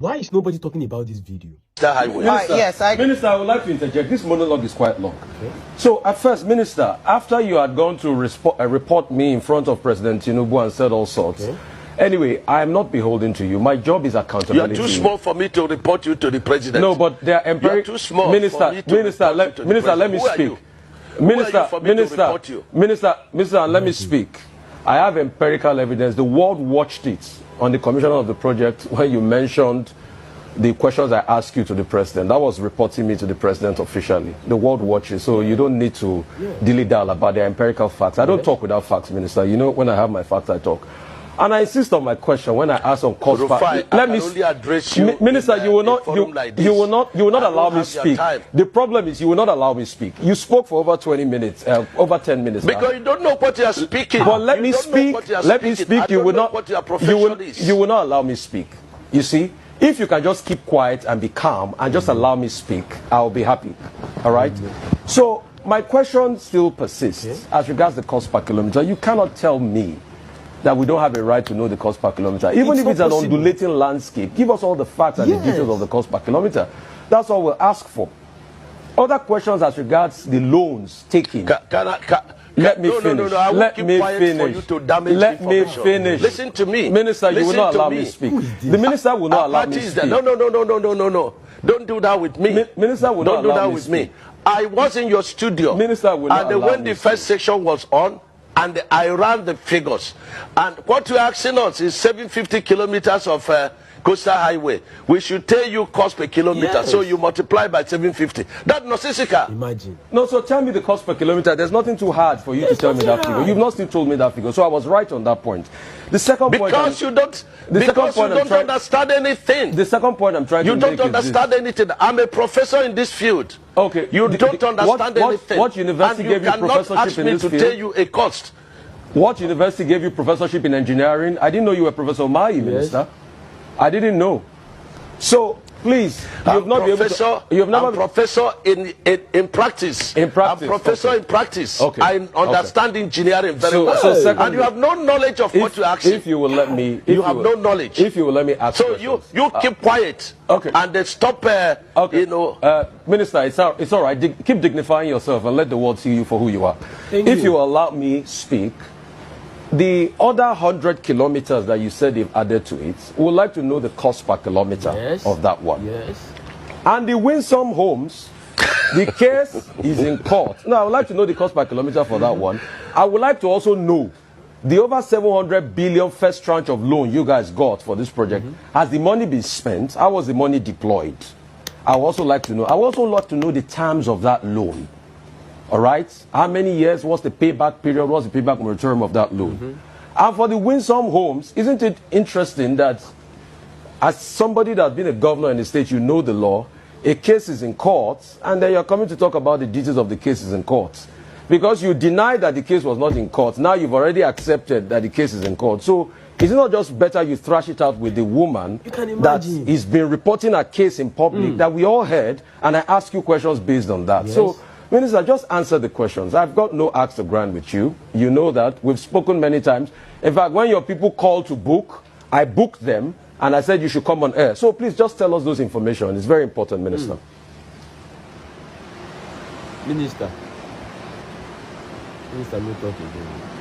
Why is nobody talking about this video? The highway. Minister, Yes, Minister, I would like to interject. This monologue is quite long. Okay. So, at first, Minister, after you had gone to report me in front of President Tinubu and said all sorts, okay. Anyway, I am not beholden to you. My job is accountability. You are too small for me to report you to the president. No, but they are empirical. You are too small. Minister, let me speak. Minister, let me speak. I have empirical evidence. The world watched it on the commission of the project when you mentioned the questions I asked you to the president. That was reporting me to the president officially. The world watches, so you don't need to dilly-dally about the empirical facts. I don't talk without facts, Minister. You know, when I have my facts, I talk. And I insist on my question when I ask on cost. Rufai, let me only address you. Minister, you will not allow me speak. The problem is you will not allow me speak. You spoke for over 20 minutes, over 10 minutes. Because you don't know what you are speaking. But let me speak. Let me speak. You will not. You will not allow me speak. You see, if you can just keep quiet and be calm and just allow me speak, I'll be happy. All right. So my question still persists as regards the cost per kilometer. You cannot tell me that we don't have a right to know the cost per kilometer. Even if it's an undulating landscape, give us all the facts and the details of the cost per kilometer. That's all we'll ask for. Other questions as regards the loans taken. Let me finish. Let me finish. Listen to me. Minister, you will not allow me to speak. The minister will not allow me to speak. No. Don't do that with me. Minister will not allow me to speak. I was in your studio. Minister will not allow me to speak. And when the first section was on, and I ran the figures. And what you're asking us is 750 kilometers of coastal highway. We should tell you cost per kilometer. Yes. So you multiply by 750. That's Nosisika. Imagine. No, so tell me the cost per kilometer. There's nothing too hard for you to tell me that figure. You've not still told me that figure. So I was right on that point. The second point. Because you don't understand anything. The second point I'm trying to make is you don't understand anything. I'm a professor in this field. Okay. You don't understand anything. What university gave you professorship in this field? You cannot ask me to tell you a cost. What university gave you professorship in engineering? I didn't know you were Professor Umahi, Minister. I didn't know. So, please, I'm professor in practice. In practice. I'm professor in practice. Okay. I understand engineering very well. And you have no knowledge of what you're asking. If you will let me... You have no knowledge. If you will let me ask So you keep quiet. Okay. And then stop, you know... Minister, it's all right. Keep dignifying yourself and let the world see you for who you are. If you allow me speak, the other 100 kilometers that you said they've added to it, we would like to know the cost per kilometer of that one. Yes. And the Winsome Homes, the case is in court. Now, I would like to know the cost per kilometer for that one. I would like to also know the over 700 billion first tranche of loan you guys got for this project. Has the money been spent? How was the money deployed? I would also like to know. I would also like to know the terms of that loan. All right? How many years? What's the payback period? What's the payback moratorium of that loan? And for the Winsome Homes, isn't it interesting that as somebody that's been a governor in the state, you know the law, a case is in court, and then you're coming to talk about the details of the cases in court. Because you denied that the case was not in court. Now you've already accepted that the case is in court. So is it not just better you thrash it out with the woman that has been reporting a case in public that we all heard, and I ask you questions based on that? Yes. So, Minister, just answer the questions. I've got no axe to grind with you. You know that. We've spoken many times. In fact, when your people called to book, I booked them, and I said you should come on air. So please just tell us those information. It's very important, Minister. Minister, no talk again.